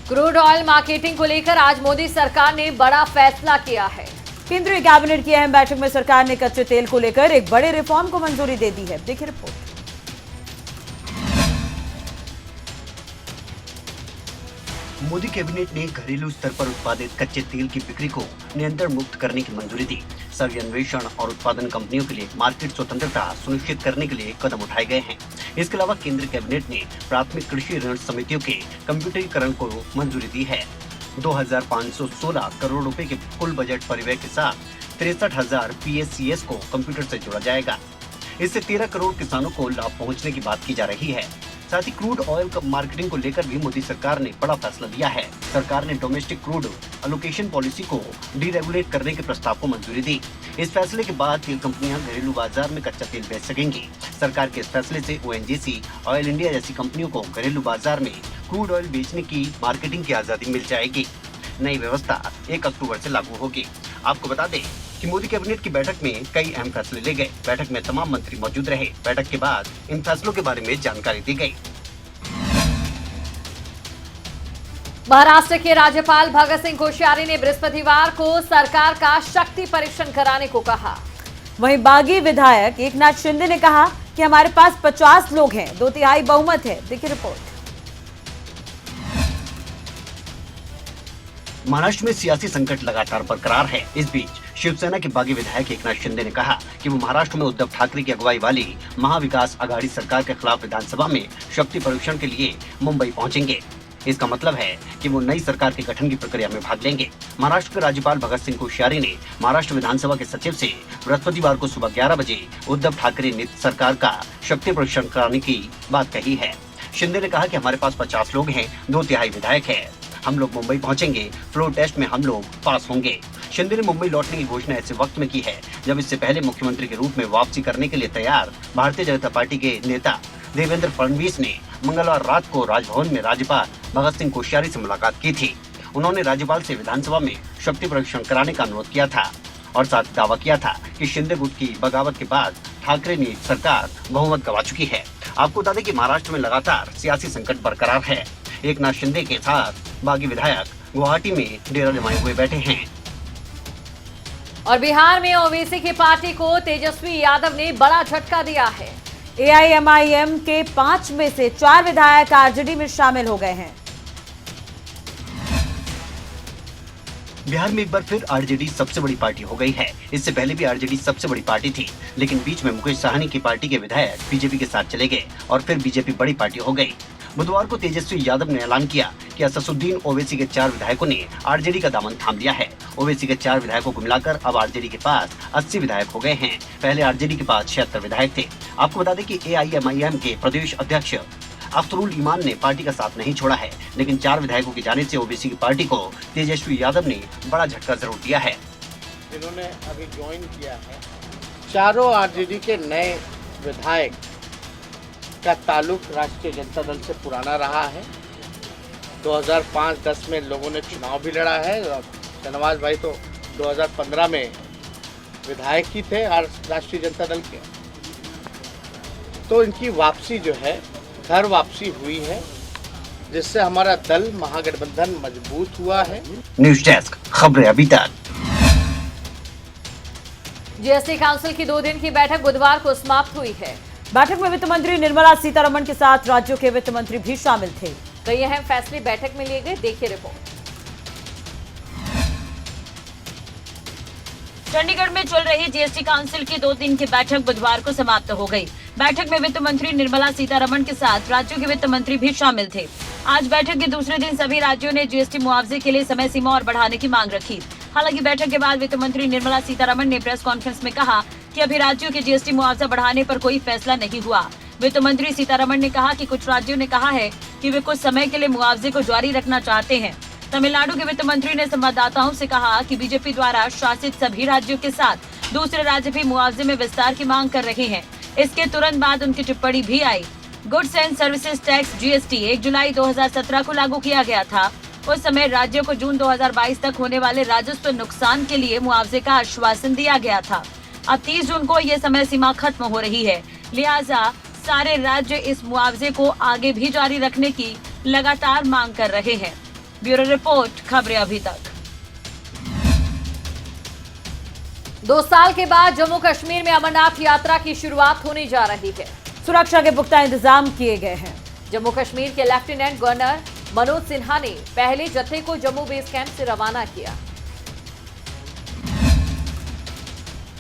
Crude oil marketing को लेकर आज मोदी सरकार ने बड़ा फैसला किया है। केंद्रीय कैबिनेट की अहम बैठक में सरकार ने कच्चे तेल को लेकर एक बड़े रिफॉर्म को मंजूरी दे दी है। देखिए रिपोर्ट। मोदी कैबिनेट ने घरेलू स्तर पर उत्पादित कच्चे तेल की बिक्री को नियंत्रण मुक्त करने की मंजूरी दी। सभी अन्वेषण और उत्पादन कंपनियों के लिए मार्केट स्वतंत्रता सुनिश्चित करने के लिए कदम उठाए गए हैं। इसके अलावा केंद्र कैबिनेट ने प्राथमिक कृषि ऋण समितियों के कंप्यूटरीकरण को मंजूरी दी है। 2516 करोड़ रुपए के कुल बजट परिव्यय के साथ 63,000 PSCS को कंप्यूटर से जोड़ा जाएगा। इससे 13 करोड़ किसानों को लाभ पहुंचने की बात की जा रही है। साथ ही क्रूड ऑयल मार्केटिंग को लेकर भी मोदी सरकार ने बड़ा फैसला लिया है। सरकार ने डोमेस्टिक क्रूड एलोकेशन पॉलिसी को डीरेगुलेट करने के प्रस्ताव को मंजूरी दी। इस फैसले के बाद तेल कंपनियां घरेलू बाजार में कच्चा तेल बेच सकेंगी। सरकार के इस फैसले से ONGC, ऑयल इंडिया जैसी कंपनियों को घरेलू बाजार में क्रूड ऑयल बेचने की मार्केटिंग की आजादी मिल जाएगी। नई व्यवस्था 1 अक्टूबर से लागू होगी। आपको बता दें कि मोदी कैबिनेट की बैठक में कई अहम फैसले लिए गए। बैठक में तमाम मंत्री मौजूद रहे। बैठक के बाद इन फैसलों के बारे में जानकारी दी गई। महाराष्ट्र के राज्यपाल भगत सिंह कोश्यारी ने बृहस्पतिवार को सरकार का शक्ति परीक्षण कराने को कहा। वहीं बागी विधायक एकनाथ शिंदे ने कहा कि हमारे पास 50 लोग हैं, 2/3 बहुमत है। देखिए रिपोर्ट। महाराष्ट्र में सियासी संकट लगातार बरकरार है। इस बीच शिवसेना के बागी विधायक एकनाथ शिंदे ने कहा कि वो महाराष्ट्र में उद्धव ठाकरे की अगुवाई वाली महाविकास आघाड़ी सरकार के खिलाफ विधानसभा में शक्ति परीक्षण के लिए मुंबई पहुंचेंगे। इसका मतलब है कि वो नई सरकार के गठन की प्रक्रिया में भाग लेंगे। महाराष्ट्र के राज्यपाल भगत सिंह कोश्यारी ने महाराष्ट्र विधानसभा के सचिव से बृहस्पतिवार को सुबह 11 बजे उद्धव ठाकरे नेतृत्व सरकार का शक्ति परीक्षण कराने की बात कही है। शिंदे ने कहा कि हमारे पास 50 लोग हैं, 2/3 विधायक है। हम लोग मुंबई पहुंचेंगे, फ्लोर टेस्ट में हम लोग पास होंगे। शिंदे ने मुंबई लौटने की घोषणा ऐसे वक्त में की है जब इससे पहले मुख्यमंत्री के रूप में वापसी करने के लिए तैयार भारतीय जनता पार्टी के नेता देवेंद्र फडणवीस ने मंगलवार रात को राजभवन में राज्यपाल भगत सिंह कोश्यारी से मुलाकात की थी। उन्होंने राज्यपाल से विधानसभा में शक्ति परीक्षण कराने का अनुरोध किया था और साथ दावा किया था कि शिंदे गुट की बगावत के बाद ठाकरे ने सरकार बहुमत गंवा चुकी है। आपको बता दें कि महाराष्ट्र में लगातार सियासी संकट बरकरार है। एकनाथ शिंदे के साथ बागी विधायक गुवाहाटी में डेरा जमाए हुए बैठे हैं। और बिहार में ओवैसी की पार्टी को तेजस्वी यादव ने बड़ा झटका दिया है। AIMIM के 5 में से 4 विधायक RJD में शामिल हो गए हैं। बिहार में एक बार फिर RJD सबसे बड़ी पार्टी हो गई है। इससे पहले भी RJD सबसे बड़ी पार्टी थी, लेकिन बीच में मुकेश साहनी की पार्टी के विधायक बीजेपी के साथ चले गए और फिर बीजेपी बड़ी पार्टी हो गई। बुधवार को तेजस्वी यादव ने ऐलान किया कि असदुद्दीन ओवैसी के 4 विधायकों ने RJD का दामन थाम लिया है। ओवैसी के 4 विधायकों को मिलाकर अब RJD के पास 80 विधायक हो गए हैं। पहले RJD के पास 76 विधायक थे। आपको बता दें कि AIMIM के प्रदेश अध्यक्ष अख्तरुल ईमान ने पार्टी का साथ नहीं छोड़ा है, लेकिन 4 विधायकों के जाने से ओवैसी की पार्टी को तेजस्वी यादव ने बड़ा झटका जरूर दिया है। इन्होंने अभी ज्वाइन किया है। चारों RJD के नए विधायक का ताल्लुक राष्ट्रीय जनता दल से पुराना रहा है। 2005-10 में लोगों ने चुनाव भी लड़ा है और शहनवाज भाई तो 2015 में विधायक ही थे राष्ट्रीय जनता दल के। तो इनकी वापसी जो है घर वापसी हुई है, जिससे हमारा दल महागठबंधन मजबूत हुआ है। न्यूज डेस्क, खबरें अभी तक। GST काउंसिल की 2 दिन की बैठक बुधवार को समाप्त हुई है। बैठक में वित्त मंत्री निर्मला सीतारमण के साथ राज्यों के वित्त मंत्री भी शामिल थे। कई अहम फैसले बैठक में लिए गए। देखिए रिपोर्ट। चंडीगढ़ में चल रही GST काउंसिल की 2 दिन की बैठक बुधवार को समाप्त हो गई। बैठक में वित्त मंत्री निर्मला सीतारमण के साथ राज्यों के वित्त मंत्री भी शामिल थे। आज बैठक के दूसरे दिन सभी राज्यों ने GST मुआवजे के लिए समय सीमा और बढ़ाने की मांग रखी। हालांकि बैठक के बाद वित्त मंत्री निर्मला सीतारमण ने प्रेस कॉन्फ्रेंस में कहा कि अभी राज्यों के GST मुआवजा बढ़ाने पर कोई फैसला नहीं हुआ। वित्त मंत्री सीतारमण ने कहा कि कुछ राज्यों ने कहा है कि वे कुछ समय के लिए मुआवजे को जारी रखना चाहते हैं। तमिलनाडु के वित्त मंत्री ने संवाददाताओं से कहा कि बीजेपी द्वारा शासित सभी राज्यों के साथ दूसरे राज्य भी मुआवजे में विस्तार की मांग कर रहे हैं। इसके तुरंत बाद उनकी टिप्पणी भी आई। Goods and services tax GST 1 जुलाई 2017 को लागू किया गया था। उस समय राज्यों को जून 2022 तक होने वाले राजस्व नुकसान के लिए मुआवजे का आश्वासन दिया गया था। अब 30 जून को ये समय सीमा खत्म हो रही है, लिहाजा सारे राज्य इस मुआवजे को आगे भी जारी रखने की लगातार मांग कर रहे हैं। ब्यूरो रिपोर्ट, खबरें अभी तक। 2 साल के बाद जम्मू कश्मीर में अमरनाथ यात्रा की शुरुआत होने जा रही है। सुरक्षा के पुख्ता इंतजाम किए गए हैं। जम्मू कश्मीर के लेफ्टिनेंट गवर्नर मनोज सिन्हा ने पहले जत्थे को जम्मू बेस कैंप से रवाना किया।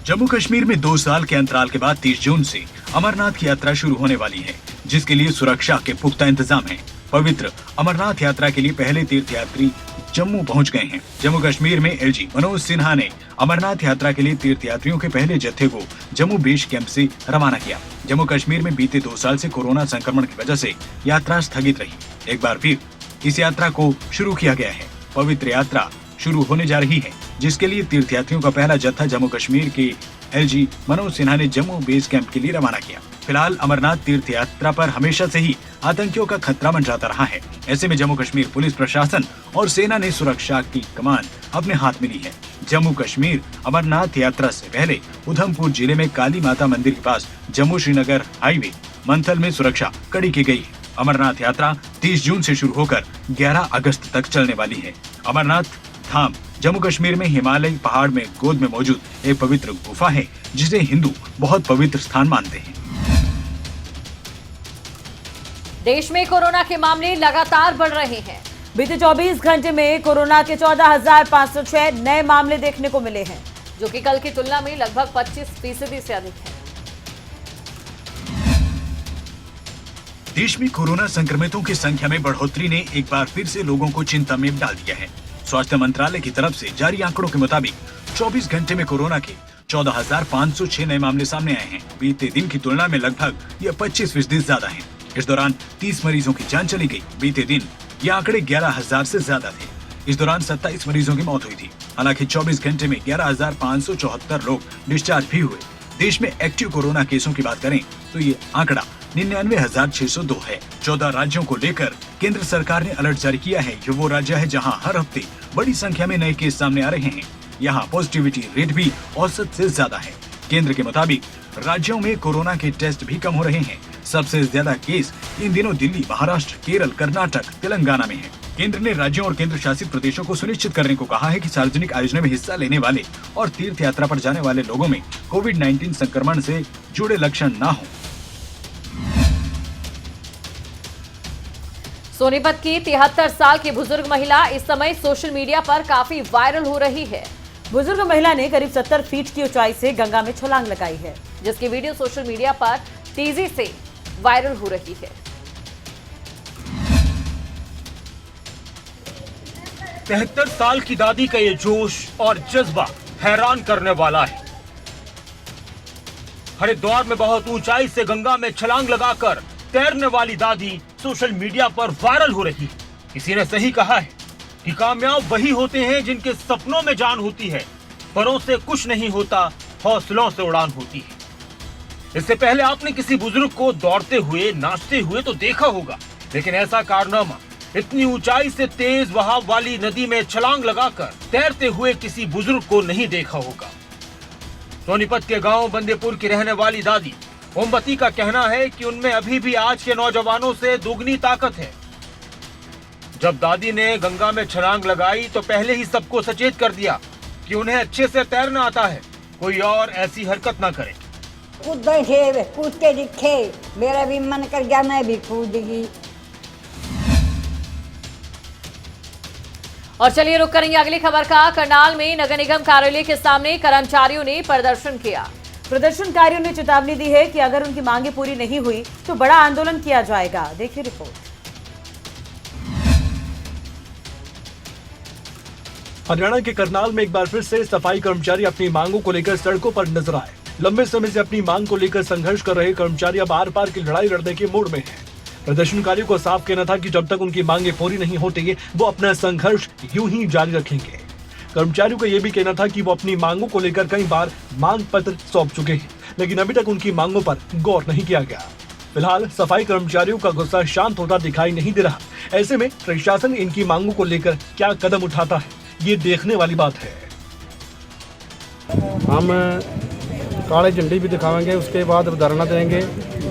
जम्मू कश्मीर में 2 साल के अंतराल के बाद 30 जून से अमरनाथ की यात्रा शुरू होने वाली है, जिसके लिए सुरक्षा के पुख्ता इंतजाम हैं। पवित्र अमरनाथ यात्रा के लिए पहले तीर्थयात्री जम्मू पहुंच गए हैं। जम्मू कश्मीर में एलजी मनोज सिन्हा ने अमरनाथ यात्रा के लिए तीर्थयात्रियों के पहले जत्थे को जम्मू बेस कैंप से रवाना किया। जम्मू कश्मीर में बीते 2 साल से कोरोना संक्रमण की वजह से यात्रा स्थगित रही। एक बार फिर इस यात्रा को शुरू किया गया है। पवित्र यात्रा शुरू होने जा रही है, जिसके लिए तीर्थयात्रियों का पहला जत्था जम्मू कश्मीर के एलजी मनोज सिन्हा ने जम्मू बेस कैंप के लिए रवाना किया। फिलहाल अमरनाथ तीर्थ यात्रा पर हमेशा से ही आतंकियों का खतरा मंडराता रहा है। ऐसे में जम्मू कश्मीर पुलिस प्रशासन और सेना ने सुरक्षा की कमान अपने हाथ में ली है। जम्मू कश्मीर अमरनाथ यात्रा से पहले उधमपुर जिले में काली माता मंदिर के पास जम्मू श्रीनगर हाईवे मंथल में सुरक्षा कड़ी की गई है। अमरनाथ यात्रा 30 जून से शुरू होकर 11 अगस्त तक चलने वाली है। अमरनाथ धाम जम्मू कश्मीर में हिमालय पहाड़ में गोद में मौजूद एक पवित्र गुफा है, जिसे हिंदू बहुत पवित्र स्थान मानते हैं। देश में कोरोना के मामले लगातार बढ़ रहे हैं। बीते 24 घंटे में कोरोना के 14,506 नए मामले देखने को मिले हैं, जो कि कल की तुलना में लगभग 25% से अधिक है। देश में कोरोना संक्रमितों की संख्या में बढ़ोतरी ने एक बार फिर से लोगों को चिंता में डाल दिया है। स्वास्थ्य मंत्रालय की तरफ से जारी आंकड़ों के मुताबिक 24 घंटे में कोरोना के 14,506 नए मामले सामने आए हैं। बीते दिन की तुलना में लगभग यह 25% ज्यादा है। इस दौरान 30 मरीजों की जान चली गई। बीते दिन ये आंकड़े 11,000 से ज्यादा थे। इस दौरान 27 मरीजों की मौत हुई थी। हालांकि 24 घंटे में 11,574 लोग डिस्चार्ज भी हुए। देश में एक्टिव कोरोना केसों की बात करें तो ये आंकड़ा 99,602 है। 14 राज्यों को लेकर केंद्र सरकार ने अलर्ट जारी किया है। ये वो राज्य है जहां हर हफ्ते बड़ी संख्या में नए केस सामने आ रहे हैं। यहाँ पॉजिटिविटी रेट भी औसत से ज्यादा है। केंद्र के मुताबिक राज्यों में कोरोना के टेस्ट भी कम हो रहे हैं। सबसे ज्यादा केस इन दिनों दिल्ली, महाराष्ट्र, केरल, कर्नाटक, तेलंगाना में है। केंद्र ने राज्यों और केंद्र शासित प्रदेशों को सुनिश्चित करने को कहा है कि सार्वजनिक आयोजनों में हिस्सा लेने वाले और तीर्थ यात्रा पर जाने वाले लोगों में कोविड-19 संक्रमण से जुड़े लक्षण न हो। सोनीपत की 73 साल की बुजुर्ग महिला इस समय सोशल मीडिया पर काफी वायरल हो रही है। बुजुर्ग महिला ने करीब 70 फीट की ऊंचाई से गंगा में छलांग लगाई है, जिसकी वीडियो सोशल मीडिया पर तेजी से वायरल हो रही है। 73 साल की दादी का ये जोश और जज्बा हैरान करने वाला है। हरिद्वार में बहुत ऊंचाई से गंगा में छलांग लगाकर तैरने वाली दादी सोशल मीडिया पर वायरल हो रही है। किसी ने सही कहा है कि कामयाब वही होते हैं जिनके सपनों में जान होती है, परों से कुछ नहीं होता, हौसलों से उड़ान होती है। इससे पहले आपने किसी बुजुर्ग को दौड़ते हुए, नाचते हुए तो देखा होगा, लेकिन ऐसा कारनामा इतनी ऊंचाई से तेज बहाव वाली नदी में छलांग लगाकर तैरते हुए किसी बुजुर्ग को नहीं देखा होगा। सोनीपत के गांव बंदेपुर की रहने वाली दादी ओमवती का कहना है कि उनमें अभी भी आज के नौजवानों से दोगुनी ताकत है। जब दादी ने गंगा में छलांग लगाई तो पहले ही सबको सचेत कर दिया कि उन्हें अच्छे से तैरना आता है, कोई और ऐसी हरकत ना करे। कूदते दिखे, मेरा भी मन कर गया, मैं भी कूद गई। और चलिए रुक करेंगे अगली खबर का। करनाल में नगर निगम कार्यालय के सामने कर्मचारियों ने प्रदर्शन किया। प्रदर्शनकारियों ने चेतावनी दी है कि अगर उनकी मांगे पूरी नहीं हुई तो बड़ा आंदोलन किया जाएगा। देखिए रिपोर्ट। हरियाणा के करनाल में एक बार फिर से सफाई कर्मचारी अपनी मांगों को लेकर सड़कों पर नजर आए। लंबे समय से अपनी मांग को लेकर संघर्ष कर रहे कर्मचारी अब आर पार की लड़ाई लड़ने के मूड में हैं। प्रदर्शनकारियों को साफ कहना था कि जब तक उनकी मांगे पूरी नहीं होती वो अपना संघर्ष यूं ही जारी रखेंगे। कर्मचारियों का यह भी कहना था कि वो अपनी मांगों को लेकर कई बार मांग पत्र सौंप चुके हैं, लेकिन अभी तक उनकी मांगों पर गौर नहीं किया गया। फिलहाल सफाई कर्मचारियों का गुस्सा शांत होता दिखाई नहीं दे रहा। ऐसे में प्रशासन इनकी मांगों को लेकर क्या कदम उठाता है, ये देखने वाली बात है। हम काले झंडी भी दिखाएंगे, उसके बाद धरना देंगे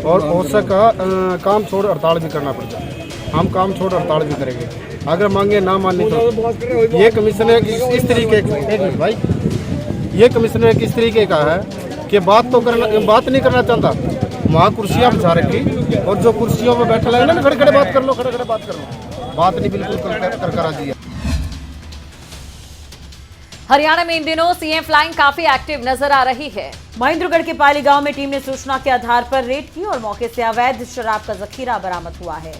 और औसत का काम छोड़ हड़ताल भी करना पड़ता है। हम काम छोड़ हड़ताल भी करेंगे। अगर मांगे ना माने तो ये कमिश्नर इस तरीके एक मिनट भाई, ये कमिश्नर किस तरीके का है कि बात नहीं करना चाहता। वहाँ कुर्सियाँ बिछा रखी और जो कुर्सियों में बैठे लगे ना खड़े खड़े बात कर लो, खड़े खड़े बात कर लो, बात नहीं बिल्कुल कर करा दी है। हरियाणा में इन दिनों सीएम फ्लाइंग काफी एक्टिव नजर आ रही है। महेंद्रगढ़ के पाली गांव में टीम ने सूचना के आधार पर रेड की और मौके से अवैध शराब का जखीरा बरामद हुआ है।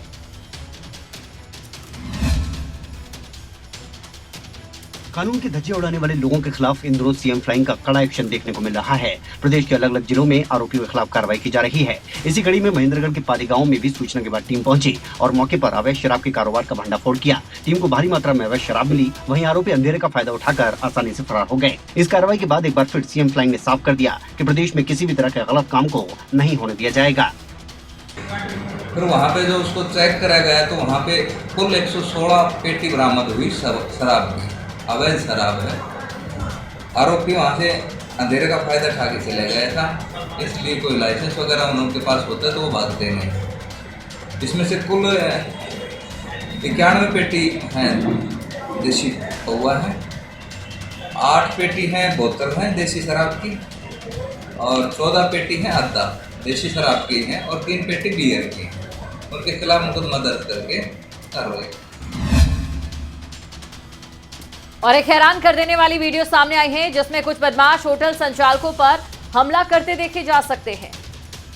कानून की धज्जियां उड़ाने वाले लोगों के खिलाफ इन दिनों सीएम फ्लाइंग का कड़ा एक्शन देखने को मिल रहा है। प्रदेश के अलग अलग जिलों में आरोपियों के खिलाफ कार्रवाई की जा रही है। इसी कड़ी में महेंद्रगढ़ के पाली गांव में भी सूचना के बाद टीम पहुंची और मौके पर अवैध शराब के कारोबार का भंडाफोड़ किया। टीम को भारी मात्रा में अवैध शराब मिली, वहीं आरोपी अंधेरे का फायदा उठाकर आसानी से फरार हो गए। इस कार्रवाई के बाद एक बार फिर सीएम फ्लाइंग ने साफ कर दिया कि प्रदेश में किसी भी तरह के गलत काम को नहीं होने दिया जाएगा। फिर वहाँ पे जो उसको चेक करा गया तो वहाँ पे कुल 116 पेटी बरामद हुई शराब की, अवैध शराब है। आरोपी वहाँ से अंधेरे का फायदा उठा के चले गया था, इसलिए कोई लाइसेंस वगैरह उनके पास होता है तो वो भागते नहीं। इसमें से कुल 91 पेटी हैं देसी पौवा है, 8 पेटी हैं बोतल हैं देसी शराब की और 14 पेटी हैं अद्दा देसी शराब की हैं और 3 पेटी बियर की। उनके खिलाफ मुकदमा दर्ज करके कार्रवाई। और एक हैरान कर देने वाली वीडियो सामने आई है जिसमें कुछ बदमाश होटल संचालकों पर हमला करते देखे जा सकते हैं।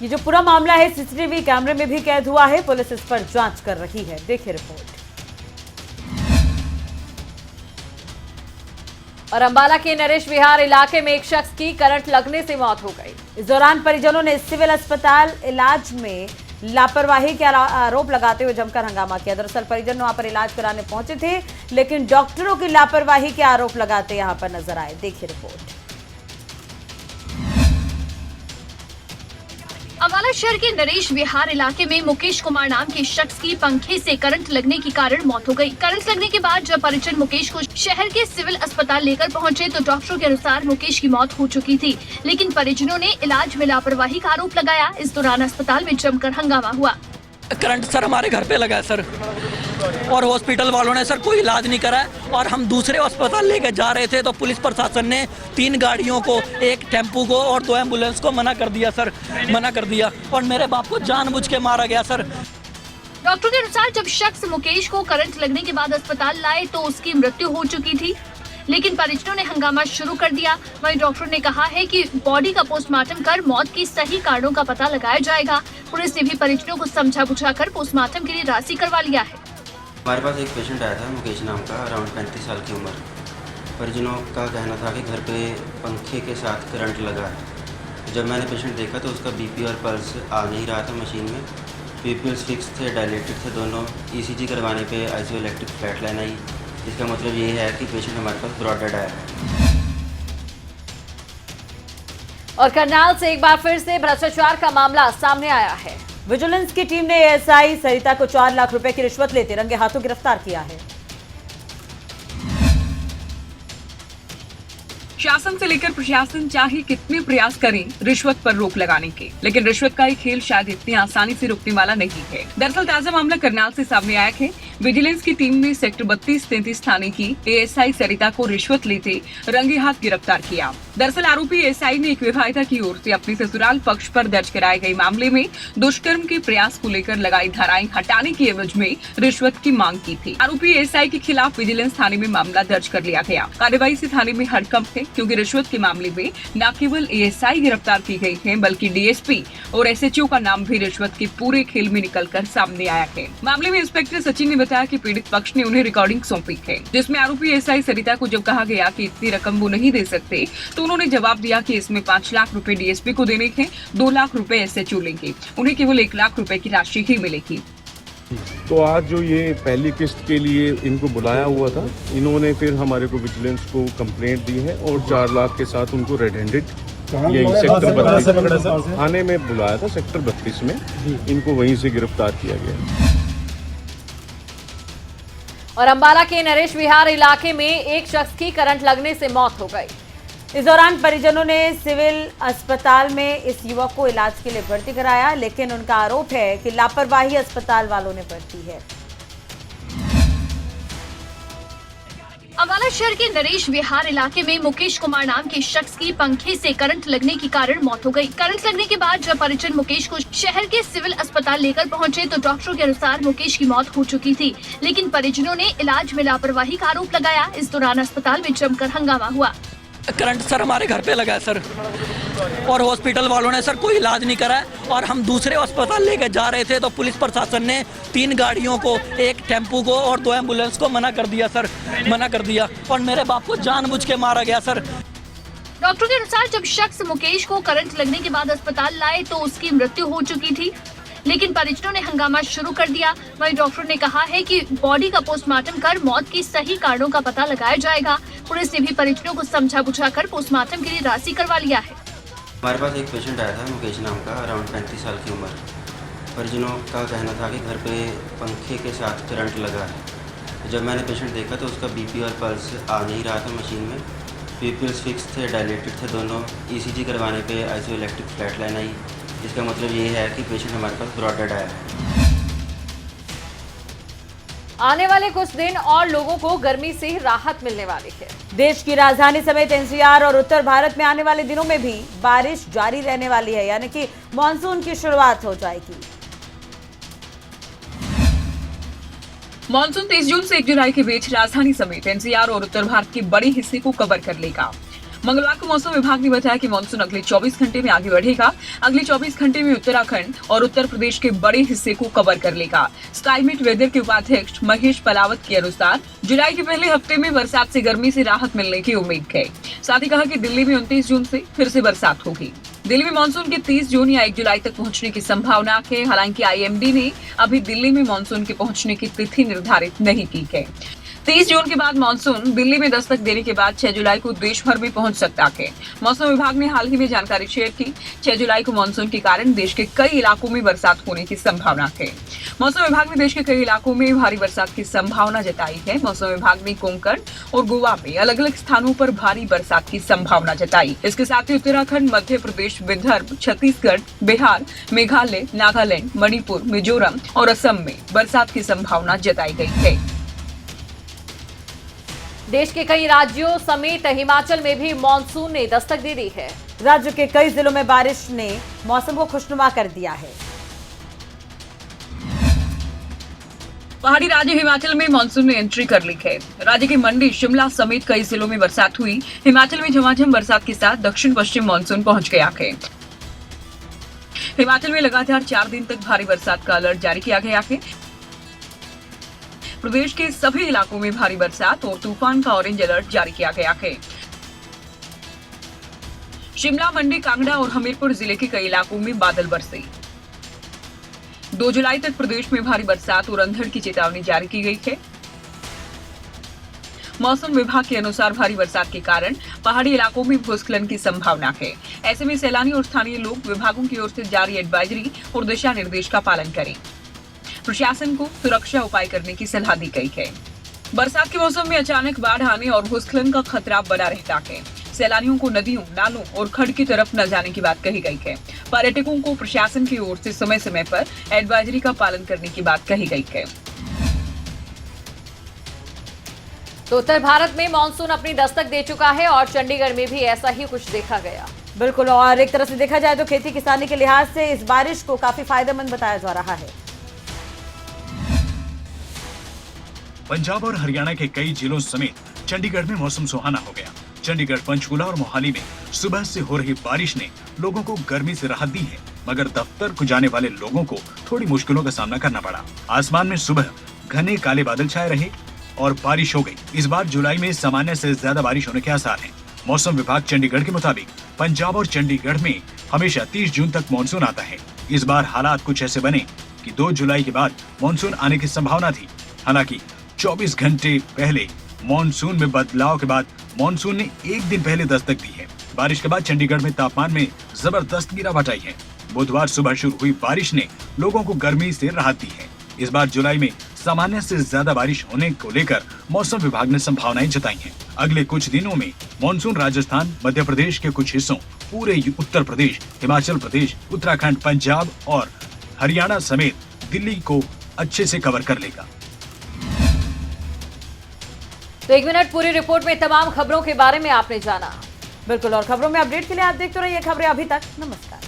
ये जो पूरा मामला है सीसीटीवी कैमरे में भी कैद हुआ है। पुलिस इस पर जांच कर रही है। देखिए रिपोर्ट। और अंबाला के नरेश विहार इलाके में एक शख्स की करंट लगने से मौत हो गई। इस दौरान परिजनों ने सिविल अस्पताल इलाज में लापरवाही के आरोप लगाते हुए जमकर हंगामा किया। दरअसल परिजन वहां पर इलाज कराने पहुंचे थे, लेकिन डॉक्टरों की लापरवाही के आरोप लगाते यहां पर नजर आए। देखिए रिपोर्ट। अंबाला शहर के नरेश विहार इलाके में मुकेश कुमार नाम के शख्स की पंखे से करंट लगने के कारण मौत हो गई। करंट लगने के बाद जब परिजन मुकेश को शहर के सिविल अस्पताल लेकर पहुंचे तो डॉक्टरों के अनुसार मुकेश की मौत हो चुकी थी, लेकिन परिजनों ने इलाज में लापरवाही का आरोप लगाया। इस दौरान अस्पताल में जमकर हंगामा हुआ। करंट सर हमारे घर पे लगा है सर, और हॉस्पिटल वालों ने सर कोई इलाज नहीं करा है और हम दूसरे अस्पताल लेके जा रहे थे तो पुलिस प्रशासन ने 3 गाड़ियों को, एक टेम्पू को और 2 एम्बुलेंस को मना कर दिया सर, मना कर दिया और मेरे बाप को जानबूझ के मारा गया सर। डॉक्टर के अनुसार जब शख्स मुकेश को करंट लगने के बाद अस्पताल लाए तो उसकी मृत्यु हो चुकी थी, लेकिन परिजनों ने हंगामा शुरू कर दिया। वहीं डॉक्टर ने कहा है कि बॉडी का पोस्टमार्टम कर मौत के सही कारणों का पता लगाया जाएगा। पुलिस ने भी परिजनों को समझा बुझाकर पोस्टमार्टम के लिए राशि करवा लिया है। हमारे पास एक पेशेंट आया था मुकेश नाम का, अराउंड 35 साल की उम्र। परिजनों का कहना था कि घर पे पंखे के साथ करंट लगा है। जब मैंने पेशेंट देखा तो उसका बीपी और पल्स आ नहीं रहा था मशीन में, पीपल्स फिक्स थे, डायलेटेड थे दोनों। ईसीजी करवाने पे आईसीयू इलेक्ट्रिक फ्लैट लाइन आई। इसका मतलब ये है कि पेशेंट हमारे पास ब्रॉड डेड आया है। और करनाल से एक बार फिर से भ्रष्टाचार का मामला सामने आया है। विजिलेंस की टीम ने एएसआई सरिता को 4 लाख रुपए की रिश्वत लेते रंगे हाथों गिरफ्तार किया है। शासन से लेकर प्रशासन चाहे कितने प्रयास करें रिश्वत पर रोक लगाने के, लेकिन रिश्वत का ये खेल शायद इतनी आसानी से रुकने वाला नहीं है। दरअसल ताजा मामला करनाल से सामने आया है। विजिलेंस की टीम ने सेक्टर 32-33 थाने की एएसआई सरिता को रिश्वत लेते रंगे हाथ गिरफ्तार किया। दरअसल आरोपी एएसआई ने एक विवाहिता की ओर से अपने ससुराल पक्ष पर दर्ज कराए गए मामले में दुष्कर्म के प्रयास को लेकर लगाई धाराएं हटाने की एवज में रिश्वत की मांग की थी। आरोपी एएसआई के खिलाफ विजिलेंस थाने में मामला दर्ज कर लिया गया। कार्यवाही से थाने में हड़कंप है, क्योंकि रिश्वत के मामले में न केवल एएसआई गिरफ्तार की गई है, बल्कि डीएसपी और एसएचओ का नाम भी रिश्वत के पूरे खेल में निकलकर सामने आया है। मामले में इंस्पेक्टर सचिन ने बताया कि पीड़ित पक्ष ने उन्हें रिकॉर्डिंग सौंपी है, जिसमें आरोपी एएसआई सरिता को जब कहा गया कि इतनी रकम वो नहीं दे सकते तो उन्होंने जवाब दिया कि इसमें 5 लाख रुपए डीएसपी को देने हैं, 2 लाख रुपए एसएचओ लेंगे, उन्हें केवल 1 लाख रुपए की राशि ही मिलेगी। तो आज जो ये पहली किस्त के लिए इनको बुलाया हुआ था, इन्होंने फिर हमारे को विजिलेंस को कंप्लेंट दी है और 4 लाख के साथ उनको रेड हैंडेड यही सेक्टर 32 थाने में बुलाया था, सेक्टर 32 में इनको वहीं से गिरफ्तार किया गया। और अंबाला के नरेश विहार इलाके में एक शख्स की करंट लगने से मौत हो गई। इस दौरान परिजनों ने सिविल अस्पताल में इस युवक को इलाज के लिए भर्ती कराया, लेकिन उनका आरोप है कि लापरवाही अस्पताल वालों ने बरती है। अम्बाला शहर के नरेश विहार इलाके में मुकेश कुमार नाम के शख्स की पंखे से करंट लगने के कारण मौत हो गई। करंट लगने के बाद जब परिजन मुकेश को शहर के सिविल अस्पताल लेकर पहुंचे तो डॉक्टरों के अनुसार मुकेश की मौत हो चुकी थी, लेकिन परिजनों ने इलाज में लापरवाही का आरोप लगाया। इस दौरान अस्पताल में जमकर हंगामा हुआ। करंट सर हमारे घर पे लगा है सर, और हॉस्पिटल वालों ने सर कोई इलाज नहीं करा और हम दूसरे अस्पताल लेके जा रहे थे तो पुलिस प्रशासन ने 3 गाड़ियों को, एक टेम्पू को और 2 एम्बुलेंस को मना कर दिया सर, मना कर दिया और मेरे बाप को जानबूझ के मारा गया सर। डॉक्टरों के अनुसार जब शख्स मुकेश को करंट लगने के बाद अस्पताल लाए तो उसकी मृत्यु हो चुकी थी, लेकिन परिजनों ने हंगामा शुरू कर दिया। वहीं डॉक्टर ने कहा है कि बॉडी का पोस्टमार्टम कर मौत के सही कारणों का पता लगाया जाएगा। पुलिस ने भी परिजनों को समझा बुझाकर पोस्टमार्टम के लिए राशि करवा लिया है। हमारे पास एक पेशेंट आया था मुकेश नाम का, अराउंड 35 साल की उम्र। परिजनों का कहना था कि घर पे पंखे के साथ करंट लगा है। जब मैंने पेशेंट देखा तो उसका बीपी और पल्स आ नहीं रहा था मशीन में, पीपल्स फिक्स थे, डायलेटेड थे दोनों। ईसीजी करवाने पे आइसोइलेक्ट्रिक फ्लैट लाइन आई, जिसका मतलब ये है कि पेशेंट हमारे पास ब्रॉड डेड आया है। आने वाले कुछ दिन और लोगों को गर्मी से राहत मिलने वाली है। देश की राजधानी समेत एनसीआर और उत्तर भारत में आने वाले दिनों में भी बारिश जारी रहने वाली है, यानी कि मानसून की शुरुआत हो जाएगी। मानसून 23 जून से 1 जुलाई के बीच राजधानी समेत एनसीआर और उत्तर भारत के बड़े हिस्से को कवर कर लेगा। मंगलवार को मौसम विभाग ने बताया कि मानसून अगले 24 घंटे में आगे बढ़ेगा। अगले 24 घंटे में उत्तराखंड और उत्तर प्रदेश के बड़े हिस्से को कवर कर लेगा। स्काईमेट वेदर के उपाध्यक्ष महेश पलावत के अनुसार जुलाई के पहले हफ्ते में बरसात से गर्मी से राहत मिलने की उम्मीद है। साथ ही कहा कि दिल्ली में 29 जून से फिर से बरसात होगी। दिल्ली में मानसून के 30 जून या 1 जुलाई तक पहुंचने की संभावना है। हालांकि आईएमडी ने अभी दिल्ली में मानसून के पहुंचने की तिथि निर्धारित नहीं की है। 30 जून के बाद मानसून दिल्ली में दस्तक देने के बाद 6 जुलाई को देश भर में पहुंच सकता है। मौसम विभाग ने हाल ही में जानकारी शेयर की। 6 जुलाई को मानसून के कारण देश के कई इलाकों में बरसात होने की संभावना है। मौसम विभाग ने देश के कई इलाकों में भारी बरसात की संभावना जताई है। मौसम विभाग ने कोंकण और गोवा में अलग अलग स्थानों पर भारी बरसात की संभावना जताई। इसके साथ ही उत्तराखंड, मध्य प्रदेश, विदर्भ, छत्तीसगढ़, बिहार, मेघालय, नागालैंड, मणिपुर, मिजोरम और असम में बरसात की संभावना जताई गई है। देश के कई राज्यों समेत हिमाचल में भी मानसून ने दस्तक दे दी है। राज्य के कई जिलों में बारिश ने मौसम को खुशनुमा कर दिया है। पहाड़ी राज्य हिमाचल में मानसून ने एंट्री कर ली है। राज्य के मंडी, शिमला समेत कई जिलों में बरसात हुई। हिमाचल में झमाझम बरसात के साथ दक्षिण पश्चिम मानसून पहुंच गया है। हिमाचल में लगातार 4 दिन तक भारी बरसात का अलर्ट जारी किया गया है। प्रदेश के सभी इलाकों में भारी बरसात और तूफान का ऑरेंज अलर्ट जारी किया गया है। शिमला, मंडी, कांगड़ा और हमीरपुर जिले के कई इलाकों में बादल बरसे। 2 जुलाई तक प्रदेश में भारी बरसात और अंधड़ की चेतावनी जारी की गई है। मौसम विभाग के अनुसार भारी बरसात के कारण पहाड़ी इलाकों में भूस्खलन की संभावना है। ऐसे में सैलानी और स्थानीय लोग विभागों की ओर से जारी एडवाइजरी और दिशा निर्देश का पालन करें। प्रशासन को सुरक्षा उपाय करने की सलाह दी गई है। बरसात के मौसम में अचानक बाढ़ आने और भूस्खलन का खतरा बना रहता है। सैलानियों को नदियों, नालों और खड्ड की तरफ न जाने की बात कही गई है। पर्यटकों को प्रशासन की ओर से समय समय पर एडवाइजरी का पालन करने की बात कही गई है। तो उत्तर भारत में मानसून अपनी दस्तक दे चुका है और चंडीगढ़ में भी ऐसा ही कुछ देखा गया। बिल्कुल, और एक तरह से देखा जाए तो खेती किसानी के लिहाज से इस बारिश को काफी फायदेमंद बताया जा रहा है। पंजाब और हरियाणा के कई जिलों समेत चंडीगढ़ में मौसम सुहाना हो गया। चंडीगढ़, पंचकुला और मोहाली में सुबह से हो रही बारिश ने लोगों को गर्मी से राहत दी है, मगर दफ्तर को जाने वाले लोगों को थोड़ी मुश्किलों का सामना करना पड़ा। आसमान में सुबह घने काले बादल छाए रहे और बारिश हो गई। इस बार जुलाई में सामान्य से ज्यादा बारिश होने के आसार हैं। मौसम विभाग चंडीगढ़ के मुताबिक पंजाब और चंडीगढ़ में हमेशा 30 जून तक मानसून आता है। इस बार हालात कुछ ऐसे बने कि 2 जुलाई के बाद मानसून आने की संभावना थी। हालांकि 24 घंटे पहले मानसून में बदलाव के बाद मानसून ने 1 दिन पहले दस्तक दी है। बारिश के बाद चंडीगढ़ में तापमान में जबरदस्त गिरावट आई है। बुधवार सुबह शुरू हुई बारिश ने लोगों को गर्मी से राहत दी है। इस बार जुलाई में सामान्य से ज्यादा बारिश होने को लेकर मौसम विभाग ने संभावनाएं जताई हैं। अगले कुछ दिनों में मानसून राजस्थान, मध्य प्रदेश के कुछ हिस्सों, पूरे उत्तर प्रदेश, हिमाचल प्रदेश, उत्तराखंड, पंजाब और हरियाणा समेत दिल्ली को अच्छे से कवर कर लेगा। तो 1 मिनट पूरी रिपोर्ट में तमाम खबरों के बारे में आपने जाना। बिल्कुल, और खबरों में अपडेट के लिए आप देखते रहिए खबरें अभी तक। नमस्कार।